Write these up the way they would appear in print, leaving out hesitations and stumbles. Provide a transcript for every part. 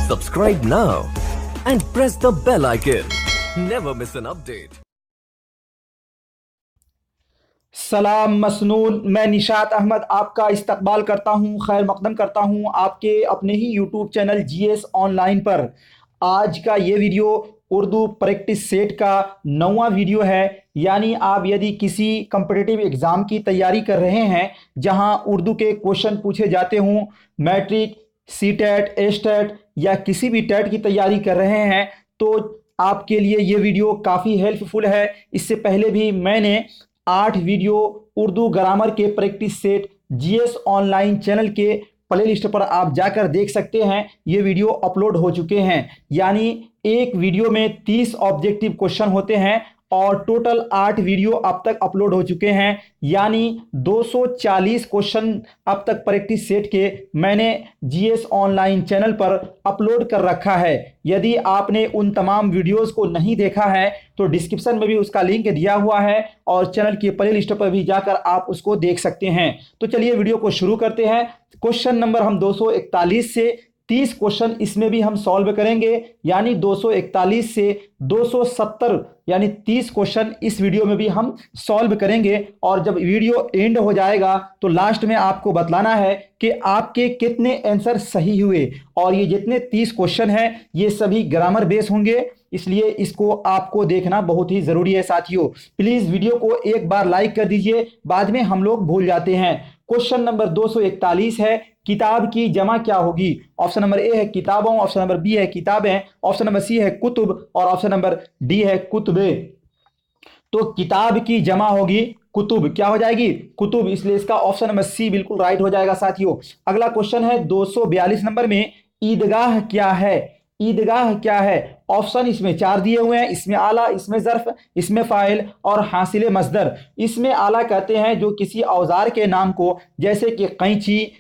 Subscribe now and press the bell icon. Never miss an update. सलाम मसनून। मैं निशात अहमद आपका इस्तकबाल करता हूँ, खैर मकदम करता हूँ आपके अपने ही यूट्यूब चैनल जीएस ऑनलाइन पर। आज का ये वीडियो उर्दू प्रैक्टिस सेट का 9वां वीडियो है। यानी आप यदि किसी कम्पिटिटिव एग्ज़ाम की तैयारी कर रहे हैं जहां उर्दू के क्वेश्चन पूछे जाते हों, matric, C TET, S TET या किसी भी टेट की तैयारी कर रहे हैं, तो आपके लिए ये वीडियो काफ़ी हेल्पफुल है। इससे पहले भी मैंने 8 वीडियो उर्दू ग्रामर के practice set GS online channel के प्ले लिस्ट पर आप जाकर देख सकते हैं। ये वीडियो अपलोड हो चुके हैं। यानी एक वीडियो में 30 ऑब्जेक्टिव क्वेश्चन होते हैं और टोटल 8 वीडियो अब तक अपलोड हो चुके हैं। यानी 240 क्वेश्चन अब तक प्रैक्टिस सेट के मैंने जीएस ऑनलाइन चैनल पर अपलोड कर रखा है। यदि आपने उन तमाम वीडियोस को नहीं देखा है तो डिस्क्रिप्शन में भी उसका लिंक दिया हुआ है और चैनल की प्ले लिस्ट पर भी जाकर आप उसको देख सकते हैं। तो चलिए वीडियो को शुरू करते हैं। क्वेश्चन नंबर हम 241 से 30 क्वेश्चन इसमें भी हम सॉल्व करेंगे। यानी 241 से 270 यानी 30 क्वेश्चन इस वीडियो में भी हम सॉल्व करेंगे। और जब वीडियो एंड हो जाएगा तो लास्ट में आपको बतलाना है कि आपके कितने आंसर सही हुए। और ये जितने 30 क्वेश्चन हैं ये सभी ग्रामर बेस होंगे, इसलिए इसको आपको देखना बहुत ही ज़रूरी है साथियों। प्लीज़ वीडियो को एक बार लाइक कर दीजिए, बाद में हम लोग भूल जाते हैं। क्वेश्चन नंबर 241 है, किताब की जमा क्या होगी? ऑप्शन नंबर ए है किताबों, ऑप्शन नंबर बी है किताबें, ऑप्शन नंबर सी है कुतुब और ऑप्शन नंबर डी है कुतुबे। तो किताब की जमा होगी कुतुब। क्या हो जाएगी? कुतुब। इसलिए इसका ऑप्शन नंबर सी बिल्कुल राइट हो जाएगा साथियों। अगला क्वेश्चन है 242 नंबर में, ईदगाह क्या है? ईदगाह क्या है? ऑप्शन इसमें 4 दिए हुए हैं। इसमें आला, इसमें ज़र्फ, इसमें फ़ाइल और हासिल मस्दर। इसमें आला कहते हैं जो किसी औजार के नाम को, जैसे कि कैंची,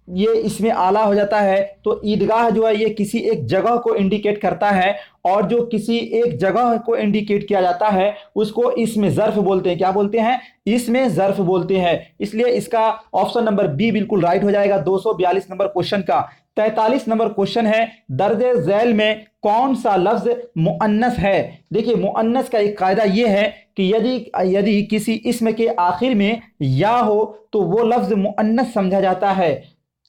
ये इसमें आला हो जाता है। तो ईदगाह जो है ये किसी एक जगह को इंडिकेट करता है और जो किसी एक जगह को इंडिकेट किया जाता है उसको इसमें ज़र्फ बोलते हैं। क्या बोलते हैं? इसमें ज़र्फ बोलते हैं। इसलिए इसका ऑप्शन नंबर बी बिल्कुल राइट हो जाएगा 242 नंबर क्वेश्चन का। 43 नंबर क्वेश्चन है, दर्जे झैल में कौन सा लफ्ज मुअन्नस है? देखिए मुअन्नस का एक कायदा यह है कि यदि किसी इसम के आखिर में या हो तो वो लफ्ज मुअन्नस समझा जाता है।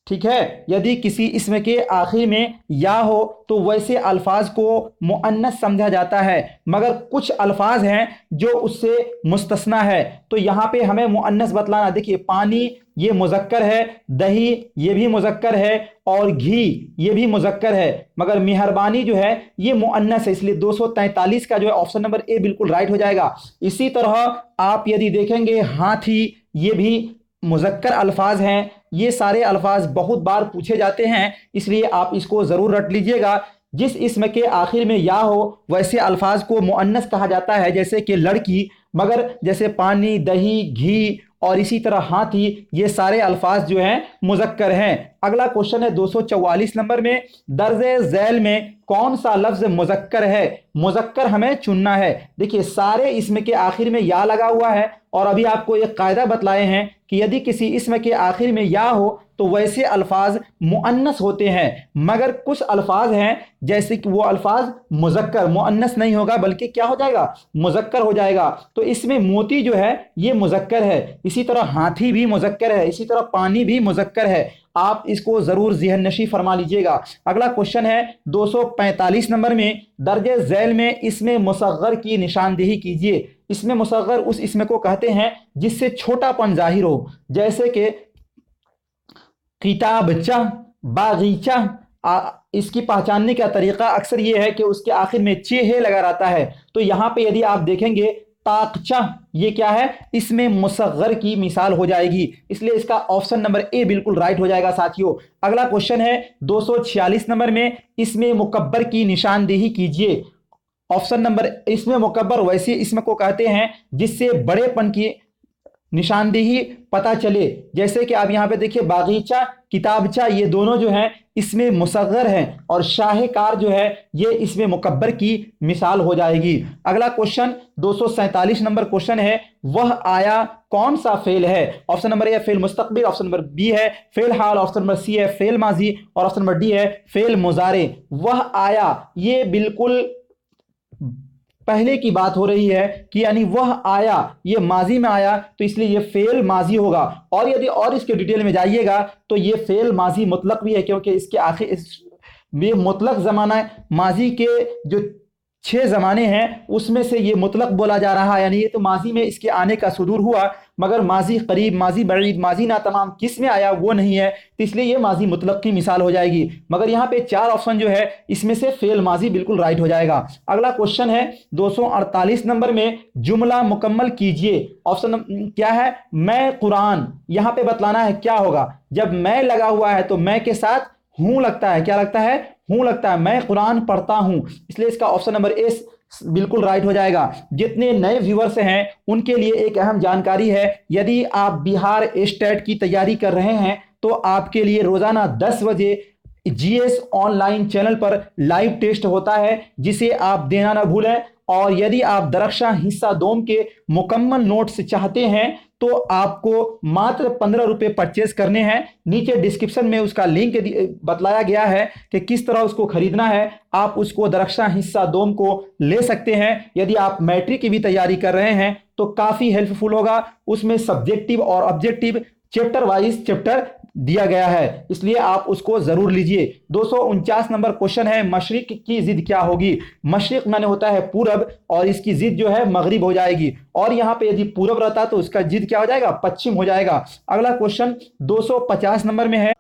ठीक है, यदि किसी इसम के आखिर में या हो तो वैसे अल्फाज को मुअन्नस समझा जाता है, मगर कुछ अल्फाज हैं जो उससे मुस्तस्ना है। तो यहाँ पे हमें मुअन्नस बतलाना। देखिए पानी ये मुज़क्कर है, दही ये भी मुज़क्कर है और घी ये भी मुज़क्कर है, मगर मेहरबानी जो है ये मुअन्नस है। इसलिए 243 का जो है ऑप्शन नंबर ए बिल्कुल राइट हो जाएगा। इसी तरह आप यदि देखेंगे हाथी, ये भी मुज़क्कर अल्फाज हैं। ये सारे अल्फाज बहुत बार पूछे जाते हैं, इसलिए आप इसको ज़रूर रट लीजिएगा। जिस इसम के आखिर में या हो वैसे अल्फाज को मुअन्नस कहा जाता है, जैसे कि लड़की, मगर जैसे पानी, दही, घी और इसी तरह हाथी, ये सारे अल्फाज जो हैं मुज़क्कर हैं। अगला क्वेश्चन है 244 नंबर में, दर्जे झैल में कौन सा लफ्ज मुज़क्कर है? मुज़क्कर हमें चुनना है। देखिए सारे इसम के आखिर में या लगा हुआ है और अभी आपको एक कायदा बतलाए हैं कि यदि किसी इसम के आखिर में या हो तो वैसे अल्फाज मुअन्नस होते हैं, मगर कुछ अल्फाज हैं जैसे कि वो अल्फाज मुज़क्कर, मुअन्नस नहीं होगा बल्कि क्या हो जाएगा? मुज़क्कर हो जाएगा। तो इसमें मोती जो है ये मुज़क्कर है, इसी तरह हाथी भी मुज़क्कर है, इसी तरह पानी भी मुज़क्कर है। आप इसको ज़रूर ज़हन नशी फरमा लीजिएगा। अगला क्वेश्चन है 245 नंबर में, दर्जे झैल में इसमें मुसग़्ग़र की निशानदेही कीजिए। इसमें मुसग़्ग़र उस इसमें को कहते हैं जिससे छोटापन जाहिर हो, जैसे कि किताबचा, बागीचा। इसकी पहचानने का तरीका अक्सर ये है कि उसके आखिर में चे लगा रहता है। तो यहाँ पे यदि आप देखेंगे ताकचा, ये क्या है? इसमें मुसग़्ग़र की मिसाल हो जाएगी। इसलिए इसका ऑप्शन नंबर ए बिल्कुल राइट हो जाएगा साथियों। अगला क्वेश्चन है 246 नंबर में, इसमें मुकब्बर की निशानदेही कीजिए। ऑप्शन नंबर, इसमें मुकब्बर वैसे इसमें को कहते हैं जिससे बड़ेपन की निशानदेही पता चले। जैसे कि आप यहाँ पे देखिए बागीचा, किताबचा, ये दोनों जो हैं इसमें मुसग्गर हैं और शाहकार जो है ये इसमें मुकब्बर की मिसाल हो जाएगी। अगला क्वेश्चन 247 नंबर क्वेश्चन है, वह आया कौन सा फेल है? ऑप्शन नंबर ए है फेल मुस्तकबिल, ऑप्शन नंबर बी है फेल हाल, ऑप्शन नंबर सी है फेल माजी और ऑप्शन नंबर डी है फेल मुजारे। वह आया ये बिल्कुल पहले की बात हो रही है कि यानी वह आया ये माजी में आया तो इसलिए ये फेल माजी होगा। और यदि और इसके डिटेल में जाइएगा तो ये फेल माजी मुतलक भी है, क्योंकि इसके आखिर ये मुतलक जमाना है, माजी के जो 6 जमाने हैं उसमें से ये मुतलक बोला जा रहा है, यानी ये तो माजी में इसके आने का सुदूर हुआ, मगर माजी करीब, माजी बईद, माजी ना तमाम किस में आया वो नहीं है, तो इसलिए ये माजी मुतलक की मिसाल हो जाएगी। मगर यहाँ पे 4 ऑप्शन जो है इसमें से फेल माजी बिल्कुल राइट हो जाएगा। अगला क्वेश्चन है 248 नंबर में, जुमला मुकम्मल कीजिए। ऑप्शन क्या है? मैं कुरान, यहाँ पे बतलाना है क्या होगा। जब मैं लगा हुआ है तो मैं के साथ हूं लगता है, क्या लगता है? हूं लगता है, मैं कुरान पढ़ता हूं, इसलिए इसका ऑप्शन नंबर ए बिल्कुल राइट हो जाएगा। जितने नए व्यूअर्स हैं उनके लिए एक अहम जानकारी है, यदि आप बिहार स्टेट की तैयारी कर रहे हैं तो आपके लिए रोजाना 10 बजे जीएस ऑनलाइन चैनल पर लाइव टेस्ट होता है, जिसे आप देना ना भूलें। और यदि आप दरख्शां हिस्सा दोम के मुकम्मल नोट्स चाहते हैं तो आपको मात्र 15 रुपये परचेज करने हैं। नीचे डिस्क्रिप्शन में उसका लिंक बतलाया गया है कि किस तरह उसको खरीदना है। आप उसको दरख्शां हिस्सा दोम को ले सकते हैं। यदि आप मैट्रिक की भी तैयारी कर रहे हैं तो काफ़ी हेल्पफुल होगा। उसमें सब्जेक्टिव और ऑब्जेक्टिव चैप्टर वाइज चैप्टर दिया गया है, इसलिए आप उसको जरूर लीजिए। 249 नंबर क्वेश्चन है, मशरिक की जिद क्या होगी? मशरिक माने होता है पूरब और इसकी जिद जो है मगरिब हो जाएगी, और यहाँ पे यदि पूरब रहता तो उसका जिद क्या हो जाएगा? पश्चिम हो जाएगा। अगला क्वेश्चन 250 नंबर में है।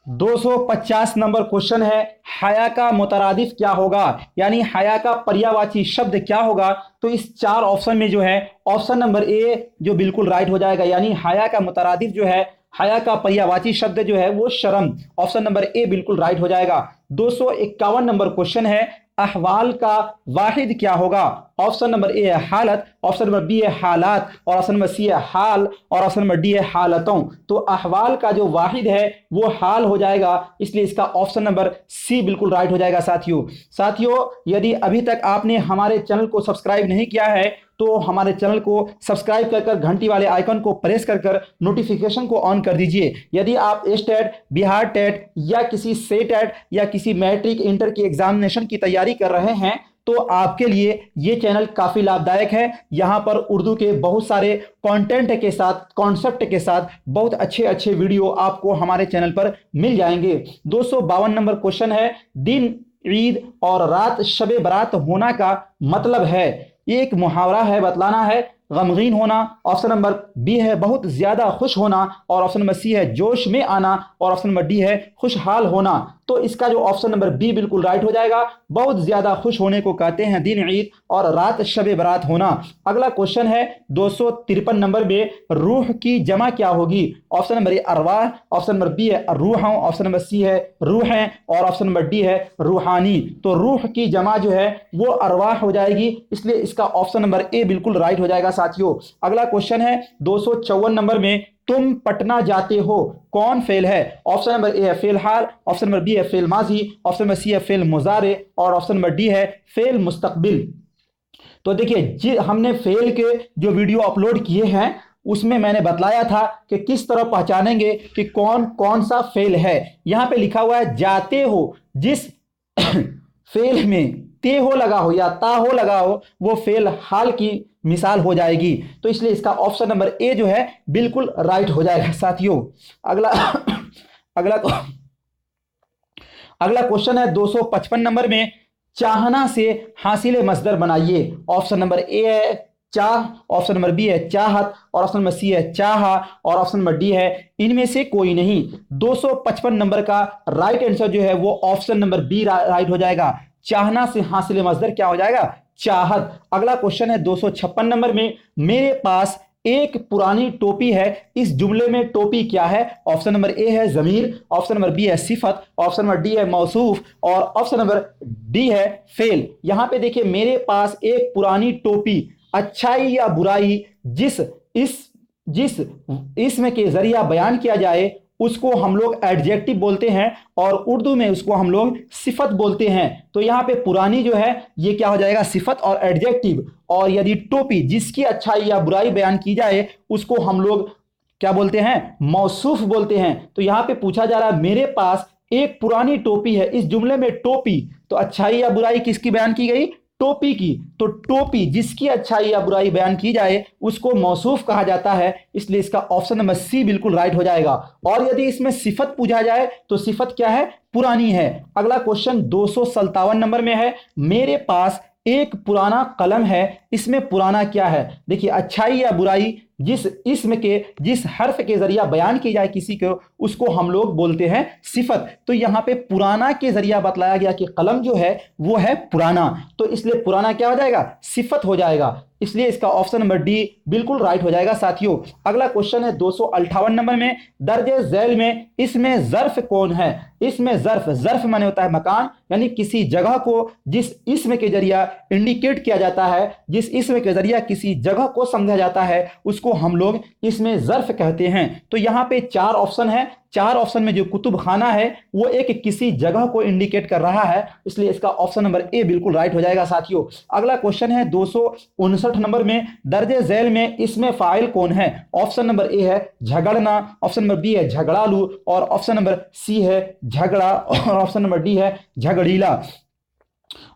250 नंबर क्वेश्चन है, हया का मुतरादिफ क्या होगा, यानी हया का पर्यायवाची शब्द क्या होगा? तो इस 4 ऑप्शन में जो है ऑप्शन नंबर ए जो बिल्कुल राइट हो जाएगा, यानी हया का मुतरादिफ जो है, हया का पर्यायवाची शब्द जो है वो शर्म, ऑप्शन नंबर ए बिल्कुल राइट हो जाएगा। 251 नंबर क्वेश्चन है, अहवाल का वाहिद क्या होगा? ऑप्शन नंबर ए है हालत, ऑप्शन नंबर बी है हालात और ऑप्शन नंबर सी है हाल और ऑप्शन नंबर डी है हालतों। तो अहवाल का जो वाहिद है वो हाल हो जाएगा, इसलिए इसका ऑप्शन नंबर सी बिल्कुल राइट हो जाएगा। साथियों यदि अभी तक आपने हमारे चैनल को सब्सक्राइब नहीं किया है तो हमारे चैनल को सब्सक्राइब कर घंटी वाले आइकन को प्रेस कर नोटिफिकेशन को ऑन कर दीजिए। यदि आप स्टेट, बिहार टेट या किसी सेटेट या किसी मैट्रिक, इंटर की एग्जामिनेशन की तैयारी कर रहे हैं तो आपके लिए ये चैनल काफ़ी लाभदायक है। यहाँ पर उर्दू के बहुत सारे कंटेंट के साथ, कॉन्सेप्ट के साथ बहुत अच्छे अच्छे वीडियो आपको हमारे चैनल पर मिल जाएंगे। 252 नंबर क्वेश्चन है, दिन ईद और रात शबे बारात होना का मतलब है? एक मुहावरा है, बतलाना है। गमगीन होना, ऑप्शन नंबर बी है बहुत ज्यादा खुश होना और ऑप्शन नंबर सी है जोश में आना और ऑप्शन नंबर डी है खुशहाल होना। तो इसका जो ऑप्शन नंबर बी बिल्कुल राइट हो जाएगा। बहुत ज्यादा खुश होने को कहते हैं दिन ईद और रात शबे बारात होना। अगला क्वेश्चन है 253 नंबर में, रूह की जमा क्या होगी? ऑप्शन नंबर ए अरवाह, ऑप्शन नंबर बी है रूह, ऑप्शन नंबर सी है रूहें और ऑप्शन नंबर डी है रूहानी। तो रूह की जमा जो है वो अरवाह हो जाएगी, इसलिए इसका ऑप्शन नंबर ए बिल्कुल राइट हो जाएगा। साथियों अगला क्वेश्चन है 254 नंबर में, तुम पटना जाते हो कौन फेल है? ऑप्शन नंबर ए है फेल हाल, ऑप्शन नंबर बी है फेल माजी, ऑप्शन नंबर सी है फेल मुजारे और ऑप्शन नंबर डी है फेल मुस्तकबिल। तो देखिए हमने फेल के जो वीडियो अपलोड किए हैं उसमें मैंने बतलाया था कि किस तरह पहचानेंगे कि कौन कौन सा फेल है। यहां पे लिखा हुआ है जाते हो, जिस फेल में ते हो लगा हो या ता हो लगा हो वो फेल हाल की मिसाल हो जाएगी, तो इसलिए इसका ऑप्शन नंबर ए जो है बिल्कुल राइट हो जाएगा। साथियों अगला अगला अगला क्वेश्चन है 255 नंबर में, चाहना से हासिल मसदर बनाइए। ऑप्शन नंबर ए है चाह, ऑप्शन नंबर बी है चाहत और ऑप्शन नंबर सी है चाहा और ऑप्शन नंबर डी है इनमें से कोई नहीं। 255 नंबर का राइट आंसर जो है वो ऑप्शन नंबर बी राइट हो जाएगा। चाहना से हासिल मसदर क्या हो जाएगा? चाहत। अगला क्वेश्चन है 256 नंबर में, मेरे पास एक पुरानी टोपी है, इस जुमले में टोपी क्या है? ऑप्शन नंबर ए है जमीर, ऑप्शन नंबर बी है सिफत, ऑप्शन नंबर डी है मौसूफ और ऑप्शन नंबर डी है फेल। यहां पे देखिए मेरे पास एक पुरानी टोपी, अच्छाई या बुराई जिस इस जिस इसम के जरिया बयान किया जाए उसको हम लोग एडजेक्टिव बोलते हैं और उर्दू में उसको हम लोग सिफत बोलते हैं। तो यहाँ पे पुरानी जो है ये क्या हो जाएगा, सिफत और एडजेक्टिव। और यदि टोपी जिसकी अच्छाई या बुराई बयान की जाए उसको हम लोग क्या बोलते हैं, मौसूफ बोलते हैं। तो यहाँ पे पूछा जा रहा है मेरे पास एक पुरानी टोपी है। इस जुमले में टोपी तो अच्छाई या बुराई किसकी बयान की गई, टोपी की। तो टोपी जिसकी अच्छाई या बुराई बयान की जाए उसको मौसूफ कहा जाता है, इसलिए इसका ऑप्शन नंबर सी बिल्कुल राइट हो जाएगा। और यदि इसमें सिफत पूछा जाए तो सिफत क्या है, पुरानी है। अगला क्वेश्चन 257 नंबर में है, मेरे पास एक पुराना कलम है, इसमें पुराना क्या है। देखिए अच्छाई या बुराई जिस इसम के जिस हर्फ के जरिया बयान की जाए किसी को उसको हम लोग बोलते हैं सिफत। तो यहाँ पे पुराना के जरिया बतलाया गया कि कलम जो है वो है पुराना, तो इसलिए पुराना क्या हो जाएगा, सिफत हो जाएगा। इसलिए इसका ऑप्शन नंबर डी बिल्कुल राइट हो जाएगा साथियों। अगला क्वेश्चन है 258 नंबर में, दर्जे झैल में इसमें ज़र्फ कौन है। इसमें ज़र्फ माने होता है मकान, यानी किसी जगह को जिस इसम के जरिया इंडिकेट किया जाता है, जिस इसम के जरिया किसी जगह को समझा जाता है उसको हम लोग इसमें ज़र्फ कहते हैं। तो यहाँ पे 4 ऑप्शन है, 4 ऑप्शन में जो कुतुब खाना है वो एक किसी जगह को इंडिकेट कर रहा है, इसलिए इसका ऑप्शन नंबर ए बिल्कुल राइट हो जाएगा साथियों। अगला क्वेश्चन है 259 नंबर में, दर्जे झैल में इसमें फाइल कौन है। ऑप्शन नंबर ए है झगड़ना, ऑप्शन नंबर बी है झगड़ालू, और ऑप्शन नंबर सी है झगड़ा, और ऑप्शन नंबर डी है झगड़ीला।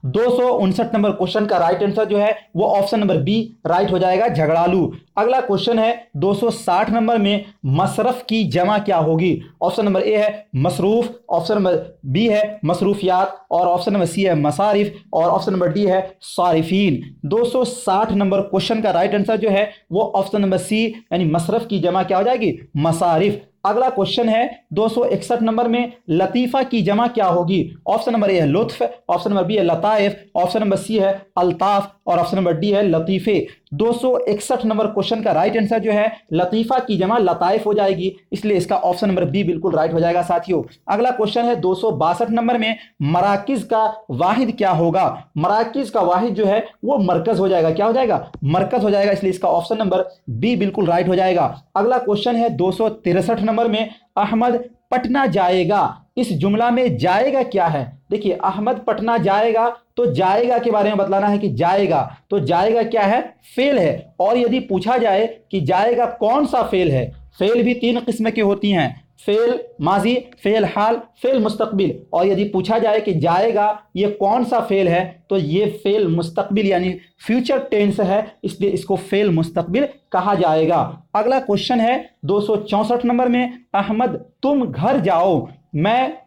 259 नंबर क्वेश्चन का राइट आंसर जो है वो ऑप्शन नंबर बी राइट हो जाएगा, झगड़ालू। अगला क्वेश्चन है 260 नंबर में, मसरफ की जमा क्या होगी। ऑप्शन नंबर ए है मसरूफ, ऑप्शन नंबर बी है मसरूफियात, और ऑप्शन नंबर सी है मसारिफ, और ऑप्शन नंबर डी है सारिफीन। 260 नंबर क्वेश्चन का राइट आंसर जो है वो ऑप्शन नंबर सी यानी मसरफ की जमा क्या हो जाएगी, मसारिफ। अगला क्वेश्चन है 261 नंबर में, लतीफ़ा की जमा क्या होगी। ऑप्शन नंबर ए है लुत्फ, ऑप्शन नंबर बी है लताइफ, ऑप्शन नंबर सी है अल्ताफ, और ऑप्शन नंबर डी है लतीफ़े। 261 नंबर क्वेश्चन का राइट आंसर जो है लतीफ़ा की जमा लताइफ हो जाएगी, इसलिए इसका ऑप्शन नंबर बी बिल्कुल राइट हो जाएगा साथियों। अगला क्वेश्चन है 262 नंबर में, मराकिज का वाहिद क्या होगा। मराकिज का वाहिद जो है वो मरकज हो जाएगा, क्या हो जाएगा, मरकज हो जाएगा, इसलिए इसका ऑप्शन नंबर बी बिल्कुल राइट हो जाएगा। अगला क्वेश्चन है 263 नंबर में, अहमद पटना जाएगा, इस जुमला में जाएगा क्या है। देखिए अहमद पटना जाएगा, तो जाएगा के बारे में बतलाना है कि जाएगा, तो जाएगा क्या है, फेल है। और यदि पूछा जाए कि जाएगा कौन सा फेल है, फेल भी 3 किस्म की होती हैं, फेल माजी, फेल हाल, फेल मुस्तकबिल। और यदि पूछा जाए कि जाएगा ये कौन सा फेल है, तो ये फेल मुस्तकबिल यानी फ्यूचर टेंस है, इसलिए इसको फेल मुस्तकबिल कहा जाएगा। अगला क्वेश्चन है 264 नंबर में, अहमद तुम घर जाओ, मैं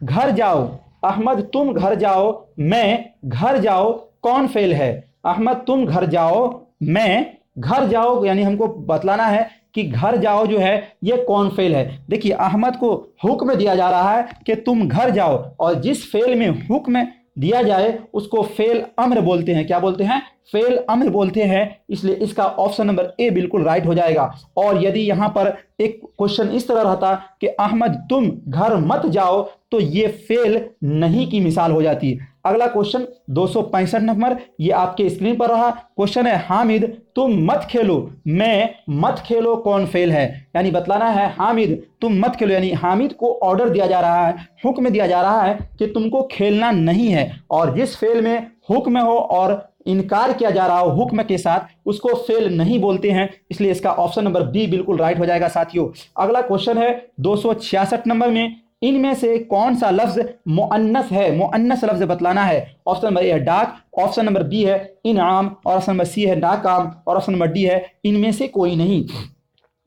घर जाओ, अहमद तुम घर जाओ, मैं घर जाओ, कौन फेल है। अहमद तुम घर जाओ, मैं घर जाओ, यानी हमको बतलाना है कि घर जाओ जो है ये कौन फेल है। देखिए अहमद को हुक्म दिया जा रहा है कि तुम घर जाओ, और जिस फेल में हुक्म दिया जाए उसको फेल अम्र बोलते हैं, क्या बोलते हैं, फेल अम्र बोलते हैं, इसलिए इसका ऑप्शन नंबर ए बिल्कुल राइट हो जाएगा। और यदि यहाँ पर एक क्वेश्चन इस तरह रहता कि अहमद तुम घर मत जाओ, तो ये फेल नहीं की मिसाल हो जाती। अगला क्वेश्चन 265 नंबर, ये आपके स्क्रीन पर रहा क्वेश्चन है, हामिद तुम मत खेलो, मैं मत खेलो, कौन फेल है। यानी बतलाना है हामिद तुम मत खेलो, यानी हामिद को ऑर्डर दिया जा रहा है, हुक्म दिया जा रहा है कि तुमको खेलना नहीं है। और जिस फेल में हुक्म हो और इनकार किया जा रहा हो हुक्म के साथ, उसको फेल नहीं बोलते हैं, इसलिए इसका ऑप्शन नंबर बी बिल्कुल राइट हो जाएगा साथियों। अगला क्वेश्चन है 266 नंबर में, इनमें से कौन सा लफ्ज मुअन्नस है, मुअन्नस लफ्ज बतलाना है। ऑप्शन नंबर ए है डाक, ऑप्शन नंबर बी है इनाम, और ऑप्शन नंबर सी है नाकाम, और ऑप्शन नंबर डी है इनमें से कोई नहीं।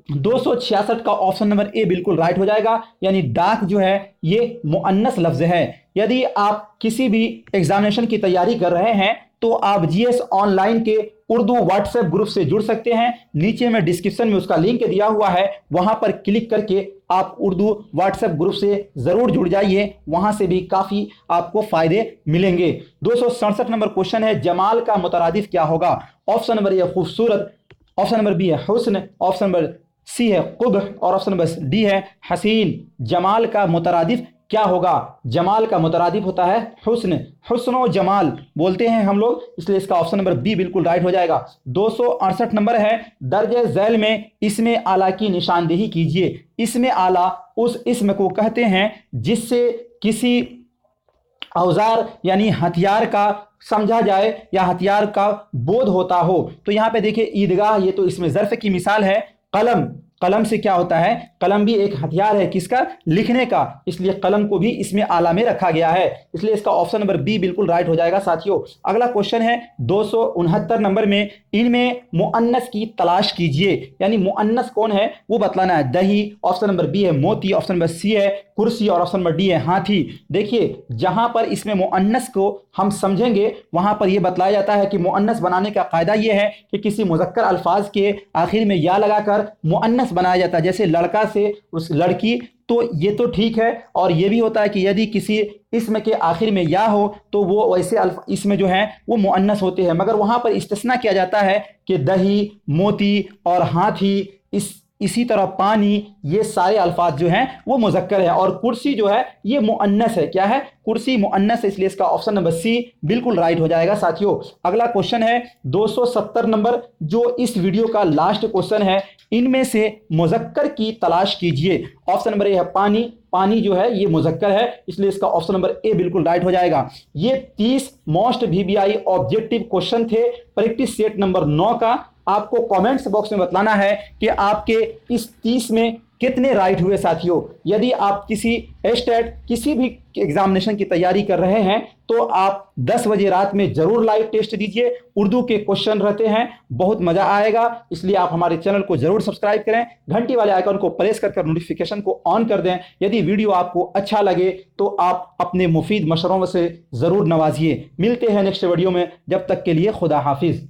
266 का ऑप्शन नंबर ए बिल्कुल राइट हो जाएगा, यानी डाक जो है ये मुअन्नस लफ्ज है। यदि आप किसी भी एग्जामिनेशन की तैयारी कर रहे हैं तो आप जीएस ऑनलाइन के उर्दू व्हाट्सएप ग्रुप से जुड़ सकते हैं, नीचे में डिस्क्रिप्शन में उसका लिंक दिया हुआ है, वहां पर क्लिक करके आप उर्दू व्हाट्सएप ग्रुप से जरूर जुड़ जाइए, वहां से भी काफी आपको फायदे मिलेंगे। 267 नंबर क्वेश्चन है, जमाल का मुतरादिफ क्या होगा। ऑप्शन नंबर ए खूबसूरत, ऑप्शन नंबर बी है हुस्न, ऑप्शन नंबर सी है कुब्ह, और ऑप्शन नंबर डी है हसीन। जमाल का मुतरादिफ क्या होगा? जमाल का मुतरादिफ होता है हुस्न, हुस्न और जमाल बोलते हैं हम लोग, इसलिए इसका ऑप्शन नंबर बी बिल्कुल राइट हो जाएगा। 268 नंबर है, दर्जे झैल में इसमें आला की निशानदेही कीजिए। इसमें आला उस इसम को कहते हैं जिससे किसी औजार यानी हथियार का समझा जाए या हथियार का बोध होता हो। तो यहां पे देखिए ईदगाह, ये तो इसमें ज़र्फ की मिसाल है। कलम, कलम से क्या होता है? कलम भी एक हथियार है, किसका? लिखने का, इसलिए कलम को भी इसमें आला में रखा गया है, इसलिए इसका ऑप्शन नंबर बी बिल्कुल राइट हो जाएगा साथियों। अगला क्वेश्चन है 269 नंबर में, इनमें मुअन्नस की तलाश कीजिए, यानी मुअन्नस कौन है वो बतलाना है। दही, ऑप्शन नंबर बी है मोती, ऑप्शन नंबर सी है कुर्सी और ऑप्शन नंबर डी है हाथी। देखिए जहां पर इसमें मुअन्नस को हम समझेंगे वहां पर यह बतलाया जाता है कि मुअन्नस बनाने का कायदा यह है कि किसी मुज़क्कर अल्फाज के आखिर में या लगाकर मुअन्नस बनाया जाता है, जैसे लड़का से उस लड़की, तो ये तो ठीक है। और ये भी होता है कि यदि किसी इसम के आखिर में या हो तो वो वैसे इसमें जो है वो मुअन्नस होते हैं, मगर वहां पर इस्तिस्ना किया जाता है कि दही, मोती और हाथी, इसी तरह पानी, ये सारे अल्फाज जो हैं वो मुज़क्कर है, और कुर्सी जो है ये मुअन्नस है। क्या है? कुर्सी मुअन्नस है, इसलिए इसका ऑप्शन नंबर सी बिल्कुल राइट हो जाएगा साथियों। अगला क्वेश्चन है 270 नंबर, जो इस वीडियो का लास्ट क्वेश्चन है, इनमें से मुज़क्कर की तलाश कीजिए। ऑप्शन नंबर ए है पानी, पानी जो है ये मुज़क्कर है, इसलिए इसका ऑप्शन नंबर ए बिल्कुल राइट हो जाएगा। ये 30 मोस्ट वीवीआई ऑब्जेक्टिव क्वेश्चन थे प्रैक्टिस सेट नंबर 9 का। आपको कमेंट्स बॉक्स में बतलाना है कि आपके इस 30 में कितने राइट हुए साथियों। यदि आप किसी स्टेट किसी भी एग्जामिनेशन की तैयारी कर रहे हैं तो आप 10 बजे रात में जरूर लाइव टेस्ट दीजिए। उर्दू के क्वेश्चन रहते हैं, बहुत मजा आएगा, इसलिए आप हमारे चैनल को जरूर सब्सक्राइब करें, घंटी वाले आइकन को प्रेस कर नोटिफिकेशन को ऑन कर दें। यदि वीडियो आपको अच्छा लगे तो आप अपने मुफीद मशवरों से जरूर नवाजिए। मिलते हैं नेक्स्ट वीडियो में, जब तक के लिए खुदा हाफिज।